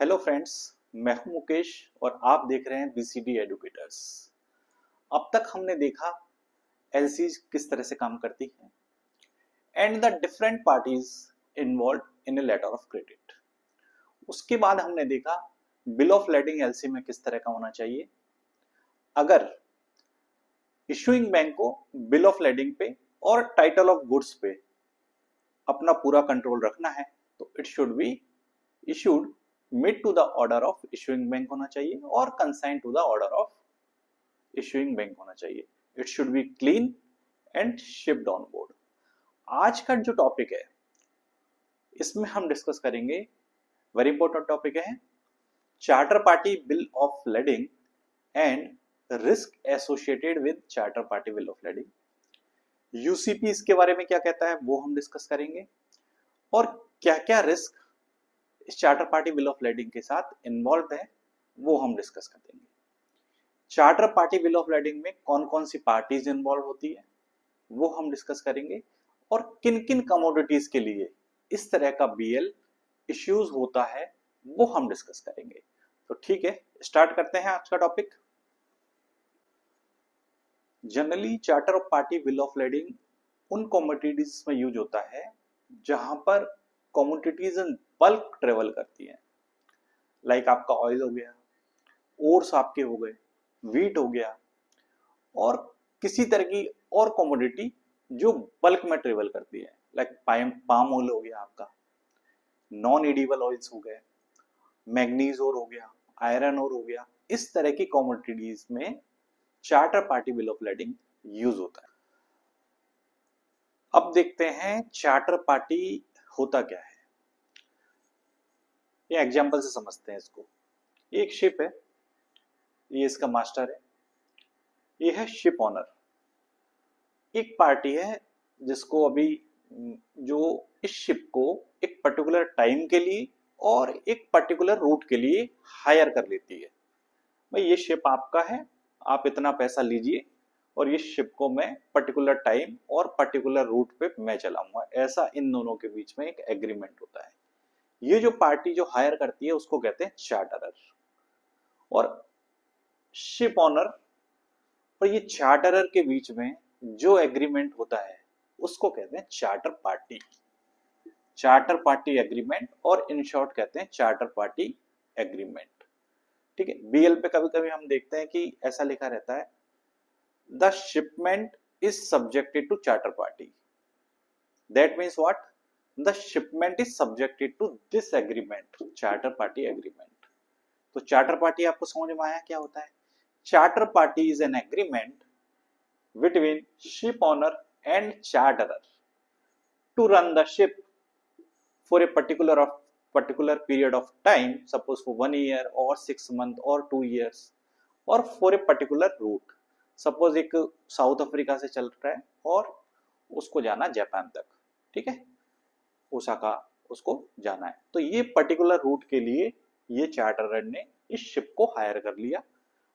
Hello friends. मैं हूं मुकेश और आप देख रहे हैं बीसीडी एडुकेटर्स। अब तक हमने देखा एलसी किस तरह से काम करती है and the different parties involve in a letter of credit. उसके बाद हमने देखा बिल ऑफ लेडिंग एलसी में किस तरह का होना चाहिए। अगर इशूइंग बैंक को बिल ऑफ लेडिंग पे और टाइटल ऑफ गुड्स पे अपना पूरा कंट्रोल रखना है तो it should be issued mid to the order of issuing bank होना चाहिए और consigned to the order of issuing bank होना चाहिए। It should be clean and shipped on board। आज का जो टॉपिक है इसमें हम डिस्कस करेंगे, वेरी इंपॉर्टेंट टॉपिक है, charter party bill of lading and risk associated with charter party bill of lending. UCP इसके बारे में क्या कहता है वो हम डिस्कस करेंगे और क्या क्या रिस्क इस charter party bill of lending के साथ इन्वॉल्व है वो हम डिस्कस कर देंगे। Charter party bill of lading में कौन कौन सी पार्टीज इन्वॉल्व होती है वो हम डिस्कस करेंगे और किन किन कमोडिटीज के लिए इस तरह का बीएल इश्यूज होता है वो हम डिस्कस करेंगे। तो ठीक है, स्टार्ट करते हैं आज का topic. Generally charter of party bill of lending उन कमोडिटीज में यूज होता है जहां पर कमोडिटीज इन बल्क ट्रेवल करती है। लाइक आपका ऑयल हो गया, ओट्स आपके हो गए, वीट हो गया और किसी तरह की और कमोडिटी जो बल्क में ट्रेवल करती है। लाइक पाम ऑयल हो गया, आपका नॉन एडिबल ऑयल्स हो गए, मैग्नीज ओर हो गया, आयरन ओर हो गया। इस तरह की कमोडिटीज में charter party bill of lending use होता है। अब देखते हैं चार्टर पार्टी होता क्या है। ये एग्जांपल से समझते हैं इसको। एक शिप है, ये इसका मास्टर है, ये है शिप ऑनर। एक पार्टी है जिसको अभी जो इस शिप को एक पर्टिकुलर टाइम के लिए और एक पर्टिकुलर रूट के लिए हायर कर लेती है। भाई ये शिप आपका है, आप इतना पैसा लीजिए और ये शिप को मैं पर्टिकुलर टाइम और पर्टिकुलर रूट पे मैं चलाऊंगा। ऐसा इन दोनों के बीच में एक एग्रीमेंट होता है। ये जो पार्टी जो हायर करती है उसको कहते हैं चार्टरर। और शिप ऑनर और ये चार्टरर के बीच में जो एग्रीमेंट होता है उसको कहते हैं charter party. Charter party agreement और इन शॉर्ट कहते हैं चार्टर पार्टी एग्रीमेंट। ठीक है, बीएल पे कभी कभी हम देखते हैं कि ऐसा लिखा रहता है the shipment is subjected to charter party. That means what? The shipment is subjected to this agreement, charter party agreement. तो चार्टर पार्टी आपको समझ में आया क्या होता है? Charter party is an agreement between ship owner and charterer to run the ship for a particular period of time, suppose for 1 year or 6 months or 2 years, or for a particular route। Suppose एक south Africa से चल रहा है और उसको जाना Japan तक, ठीक है, ओसाका उसको जाना है। तो ये पर्टिकुलर रूट के लिए ये चार्टरर ने इस शिप को हायर कर लिया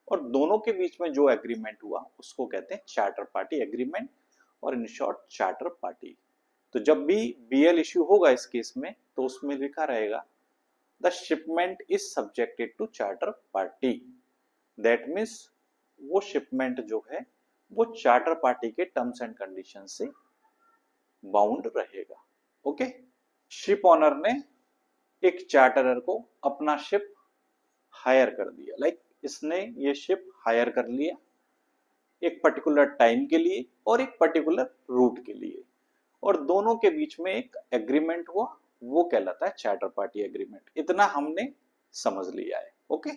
और दोनों के बीच में जो एग्रीमेंट हुआ उसको कहते हैं चार्टर पार्टी एग्रीमेंट और इन शॉर्ट चार्टर पार्टी। तो जब भी बीएल इश्यू होगा इस केस में तो उसमें लिखा रहेगा the shipment is subjected to charter party. That means वो शिपमेंट जो है वो चार्टर पार्टी के टर्म्स एंड कंडीशन से बाउंड रहेगा। ओके, शिप ऑनर ने एक चार्टरर को अपना शिप हायर कर दिया। लाइक इसने ये शिप हायर कर लिया एक पर्टिकुलर टाइम के लिए और एक पर्टिकुलर रूट के लिए और दोनों के बीच में एक एग्रीमेंट हुआ, वो कहलाता है चार्टर पार्टी एग्रीमेंट। इतना हमने समझ लिया है। ओके,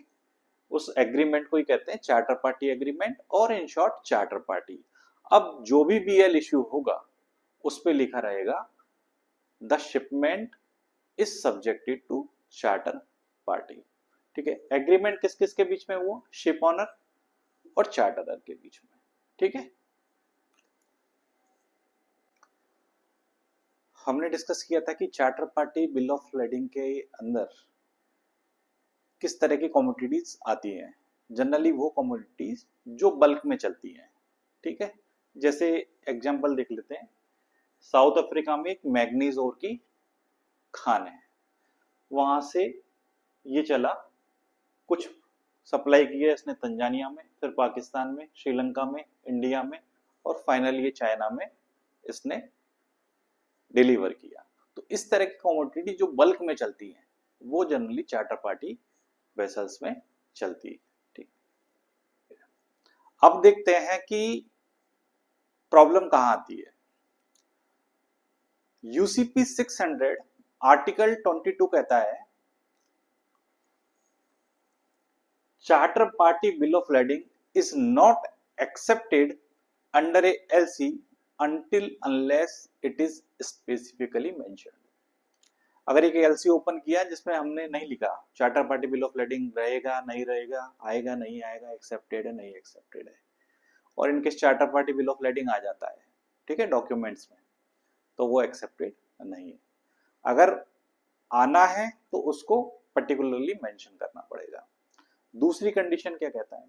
उस एग्रीमेंट को ही कहते हैं चार्टर पार्टी एग्रीमेंट और इन शॉर्ट चार्टर पार्टी। अब जो भी बीएल इश्यू होगा उस पे लिखा रहेगा the shipment is subjected to charter party. ठीक है, एग्रीमेंट किस किस के बीच में हुआ? शिप ऑनर और चार्टरर के बीच में। ठीक है, हमने डिस्कस किया था कि charter party bill of lending के अंदर किस तरह की कमोडिटीज आती हैं। जनरली वो कमोडिटीज जो बल्क में चलती हैं। ठीक है, जैसे एग्जांपल देख लेते हैं। साउथ अफ्रीका में एक मैग्नीज ओर की खान है, वहां से ये चला, कुछ सप्लाई किया इसने तंजानिया में, फिर पाकिस्तान में, श्रीलंका में, इंडिया में, और फाइनली ये चाइना में इसने डिलीवर किया। तो इस तरह की कमोडिटी जो बल्क में चलती है वो जनरली चार्टर पार्टी वेसल्स में चलती है। ठीक, अब देखते हैं कि प्रॉब्लम कहां आती है। यूसीपी 600 आर्टिकल 22 कहता है charter party bill of lading is not accepted under a LC until unless it is specifically mentioned। अगर एक एलसी ओपन किया जिसमें हमने नहीं लिखा charter party bill of lading रहेगा नहीं रहेगा, आएगा नहीं आएगा, एक्सेप्टेड है नहीं एक्सेप्टेड है, और in case charter party bill of lading आ जाता है, ठीक है, डॉक्यूमेंट्स में, तो वो एक्सेप्टेड नहीं है। अगर आना है तो उसको पर्टिकुलरली मेंशन करना पड़ेगा। दूसरी कंडीशन क्या कहता है,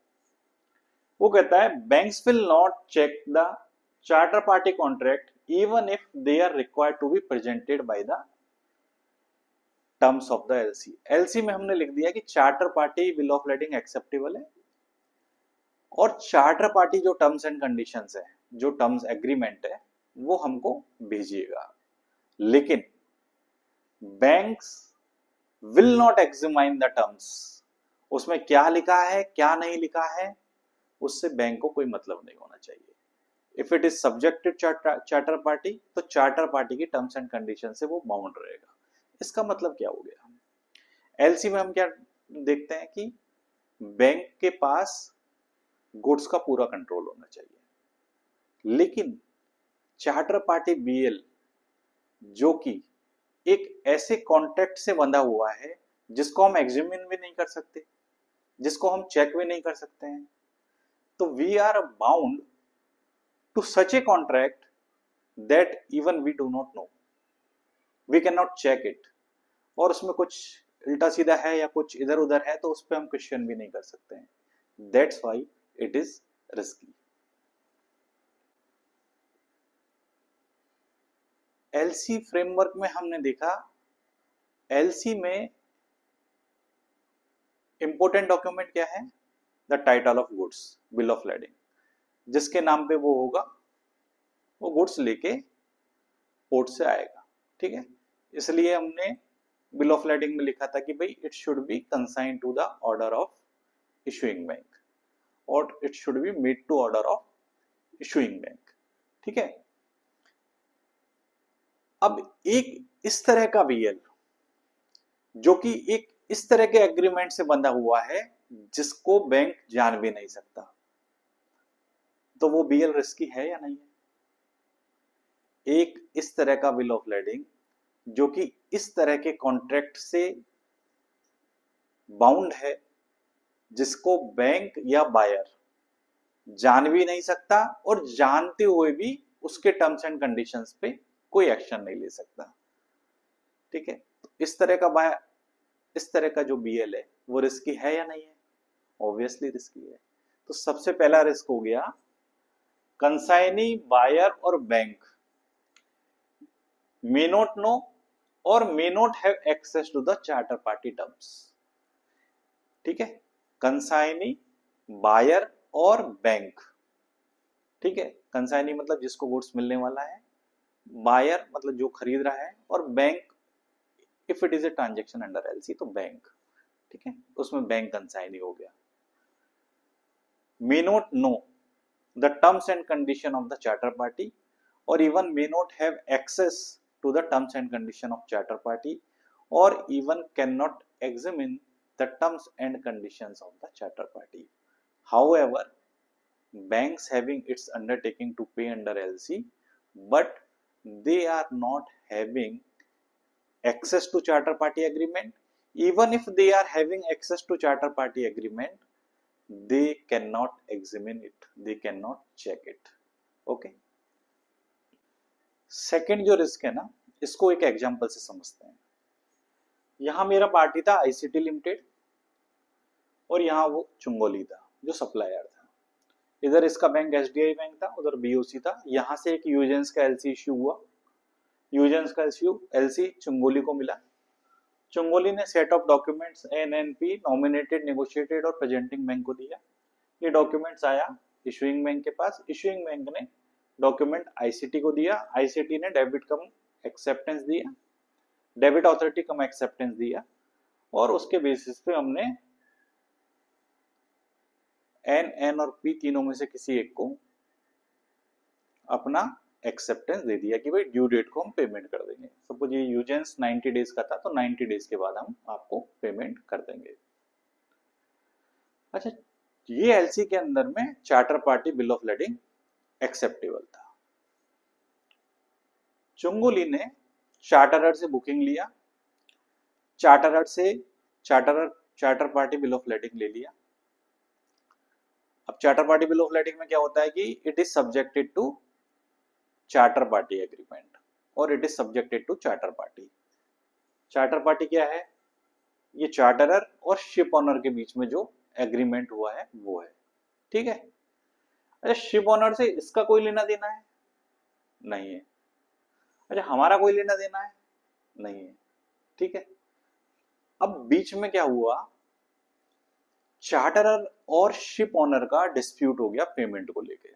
वो कहता है banks will not check the charter party contract even if they are required to be presented by the terms of the LC. LC में हमने लिख दिया कि charter party bill of lading acceptable है, और चार्टर पार्टी जो terms and conditions है, जो टर्म्स एग्रीमेंट है, वो हमको भेजिएगा। लेकिन banks will not examine the terms, उसमें क्या लिखा है क्या नहीं लिखा है उससे बैंक को कोई मतलब नहीं होना चाहिए। If it is subjected charter party, तो चार्टर पार्टी की टर्म्स एंड कंडीशन से वो बाउंड रहेगा। इसका मतलब क्या हो गया, एलसी में हम क्या देखते हैं कि बैंक के पास गुड्स का पूरा कंट्रोल होना चाहिए, लेकिन चार्टर पार्टी बीएल जो कि एक ऐसे कॉन्ट्रैक्ट से बंधा हुआ है जिसको हम एग्जामिन भी नहीं कर सकते, जिसको हम चेक भी नहीं कर सकते हैं, तो we are bound to such a contract that even we do not know, we can not check it, और उसमें कुछ उल्टा सीधा है या कुछ इधर उधर है तो उस पर हम क्वेश्चन भी नहीं कर सकते हैं। That's why it is risky. LC framework में हमने देखा, एलसी में इंपोर्टेंट डॉक्यूमेंट क्या है, the title of goods bill of lading, जिसके नाम पे वो होगा वो गुड्स लेके पोर्ट से आएगा, ठीक है। इसलिए हमने बिल ऑफ lading में लिखा था कि भाई it should be consigned to the order of issuing bank, और it should be made to order of issuing bank, ठीक है। अब एक इस तरह का बीएल जो कि एक इस तरह के एग्रीमेंट से बंधा हुआ है जिसको बैंक जान भी नहीं सकता, तो वो बीएल रिस्की है या नहीं है। एक इस तरह का बिल ऑफ lading जो कि इस तरह के कॉन्ट्रैक्ट से बाउंड है, जिसको बैंक या बायर जान भी नहीं सकता और जानते हुए भी उसके टर्म्स एंड कंडीशंस पे कोई एक्शन नहीं ले सकता, ठीक है। इस तरह का जो बीएल है वो रिस्की है या नहीं है, ऑब्वियसली रिस्की है। तो सबसे पहला रिस्क हो गया कंसाइनी बायर और bank may not know or may not have access to the charter party terms, ठीक है। कंसाइनी बायर और बैंक, ठीक है। कंसाइनी मतलब जिसको गुड्स मिलने वाला है, बायर मतलब जो खरीद रहा है, और bank if it is a transaction under LC तो बैंक, ठीक है, उसमें बैंक कंसाइनी हो गया। may not know the terms and condition of the charter party or even may not have access to the terms and condition of charter party or even cannot examine the terms and conditions of the charter party. However, banks having its undertaking to pay under LC, but they are not having access to charter party agreement. Even if they are having access to charter party agreement, they cannot examine it, they cannot check it, okay। Second जो risk है ना, इसको एक example से समझते हैं। यहां मेरा पार्टी था आईसीटी लिमिटेड और यहाँ वो चुंगोली था जो सप्लायर था। इधर इसका बैंक एसडीआई बैंक था, उधर बीओसी था। यहां से एक यूजेंस का एलसी इश्यू हुआ, यूजेंस का एलसी चुंगोली को मिला, चुंगोली ने set of documents NNP nominated negotiated और प्रेजेंटिंग बैंक को दिया। ये डॉक्यूमेंट्स आया इशुइंग बैंक के पास, इशुइंग बैंक ने डॉक्यूमेंट आईसीटी को दिया, आईसीटी ने डेबिट कम एक्सेप्टेंस दिया, डेबिट अथॉरिटी कम एक्सेप्टेंस दिया, और उसके बेसिस पे हमने एन और पी तीनों में से किसी एक को अपना एक्सेप्टेंस दे दिया कि भाई ड्यू डेट को हम पेमेंट कर देंगे। सपोज ये यूजेंस 90 डेज का था, तो 90 डेज के बाद हम आपको पेमेंट कर देंगे। अच्छा, ये एलसी के अंदर में charter party bill of lading acceptable था। चुंगोली ने चार्टरर से बुकिंग लिया, चार्टरर से charter party bill of lading ले लिया। अब charter party bill of lading में क्या होता है कि it is subjected to charter party agreement और it is subjected to charter party. Charter party क्या है? ये चार्टरर और शिप ऑनर के बीच में जो एग्रीमेंट हुआ है वो है, ठीक है। अच्छा, शिप ऑनर से इसका कोई लेना देना है? नहीं है। अच्छा, हमारा कोई लेना देना है? नहीं है, ठीक है। अब बीच में क्या हुआ, चार्टरर और शिप ऑनर का डिस्प्यूट हो गया पेमेंट को लेके।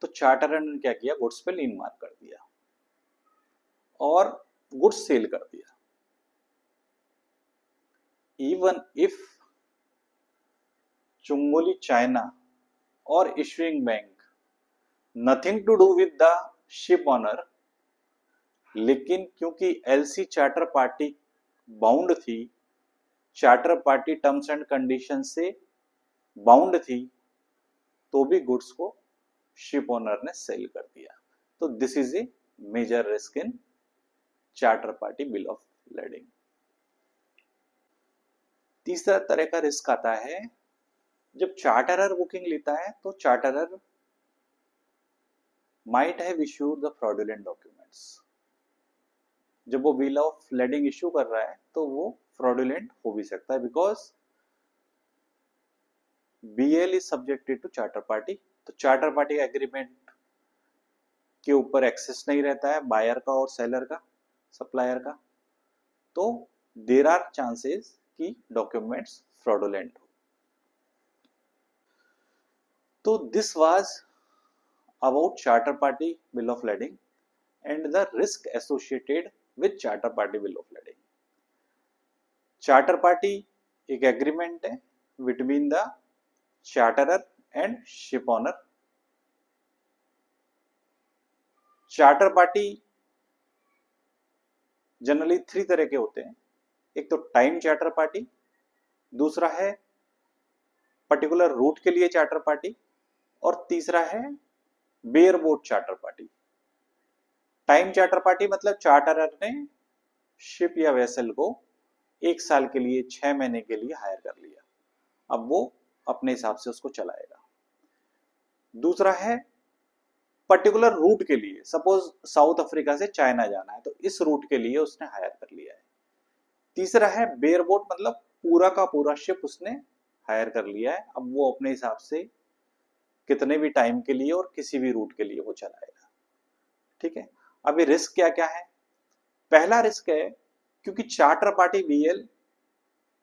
तो चार्टरर ने क्या किया, गुड्स पे लीन मार कर दिया और गुड्स सेल कर दिया। इवन इफ चुंगोली चाइना और issuing bank nothing to do with the ship owner, लेकिन क्योंकि एलसी चार्टर पार्टी बाउंड थी, charter party terms and condition से बाउंड थी, तो भी गुड्स को शिप ओनर ने सेल कर दिया। तो this is a major risk in charter party bill of lading. तीसरा तरह का रिस्क आता है जब चार्टरर बुकिंग लेता है, तो charterer might have issued the fraudulent documents. जब वो बिल ऑफ लेडिंग इश्यू कर रहा है तो वो फ्रॉडुलेंट हो भी सकता है, because BL is subjected to charter party. तो चार्टर पार्टी एग्रीमेंट के ऊपर एक्सेस नहीं रहता है बायर का और सेलर का, सप्लायर का, तो देयर आर चांसेस कि डॉक्यूमेंट्स फ्रॉडुलेंट हो। तो this was about charter party bill of lading and the risk associated with charter party bill of lading. Charter party एक एग्रीमेंट है between the charterer and ship owner. Charter party generally 3 तरह के होते हैं। एक तो टाइम चार्टर पार्टी, दूसरा है पर्टिकुलर रूट के लिए चार्टर पार्टी, और तीसरा है bare boat charter party. Time charter party मतलब चार्टरर ने शिप या वेसल को 1 साल के लिए, 6 महीने के लिए हायर कर लिया, अब वो अपने हिसाब से उसको चलाएगा। दूसरा है पर्टिकुलर रूट के लिए, सपोज साउथ अफ्रीका से चाइना जाना है तो इस रूट के लिए उसने हायर कर लिया है। तीसरा है बेयर बोट, मतलब पूरा का पूरा शिप उसने हायर कर लिया है, अब वो अपने हिसाब से कितने भी टाइम के लिए और किसी भी रूट के लिए वो चलाएगा, ठीक है। अभी रिस्क क्या क्या है? पहला रिस्क है क्योंकि charter party BL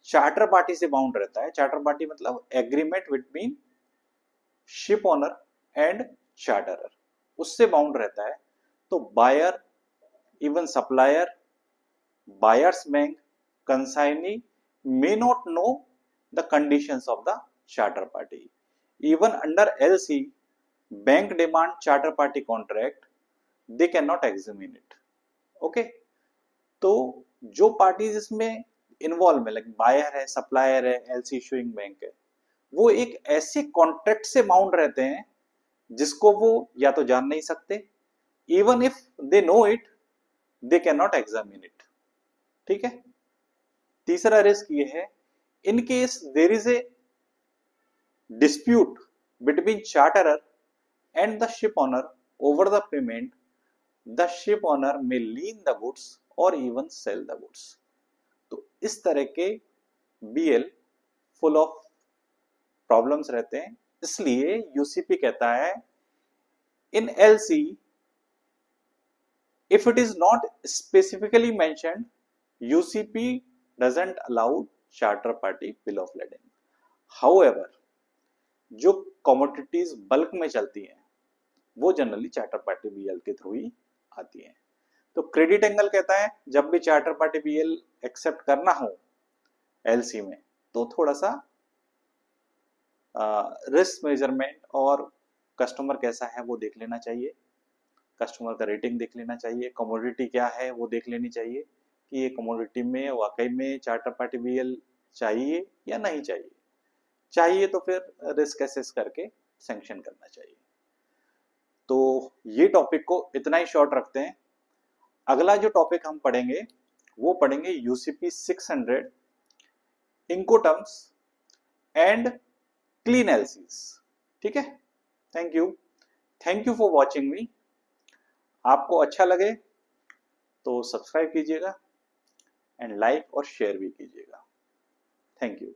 charter party से बाउंड रहता है। चार्टर पार्टी मतलब agreement between ship owner and charterer, उससे बाउंड रहता है। तो buyer, even supplier, buyers bank, consignee may not know the conditions of the charter party. Even under LC, bank demand charter party contract, they cannot examine it. Okay? तो जो parties इसमें involve है, like buyer है, supplier है, LC issuing bank है, वो एक ऐसे कॉन्ट्रैक्ट से बाउंड रहते हैं जिसको वो या तो जान नहीं सकते, even if they know it they can not examine it, ठीक है। तीसरा रिस्क ये है, in case there is a dispute between charterer and the ship owner over the payment, the ship owner may lien the goods और even sell the goods. तो इस तरह के बीएल फुल ऑफ प्रॉब्लम्स रहते हैं। इसलिए यूसीपी कहता है इन LC If it is not specifically mentioned, UCP doesn't allow charter party bill of lading. However, जो कमोडिटीज बल्क में चलती हैं वो जनरली चार्टर पार्टी बीएल के थ्रू ही आती हैं। तो क्रेडिट एंगल कहता है जब भी चार्टर पार्टी बीएल एक्सेप्ट करना हो एलसी में तो थोड़ा सा रिस्क मेजरमेंट और कस्टमर कैसा है वो देख लेना चाहिए, कस्टमर का रेटिंग देख लेना चाहिए, कमोडिटी क्या है वो देख लेनी चाहिए कि ये कमोडिटी में वाकई में चार्टर पार्टी बीएल चाहिए या नहीं चाहिए। चाहिए तो फिर रिस्क एसेस करके सैंक्शन करना चाहिए। तो ये टॉपिक को इतना ही शॉर्ट रखते हैं। अगला जो टॉपिक हम पढ़ेंगे वो पढ़ेंगे UCP 600 Incoterms and clean LCs. ठीक है, थैंक यू फॉर वॉचिंग मी। आपको अच्छा लगे तो सब्सक्राइब कीजिएगा एंड लाइक और शेयर भी कीजिएगा। Thank you.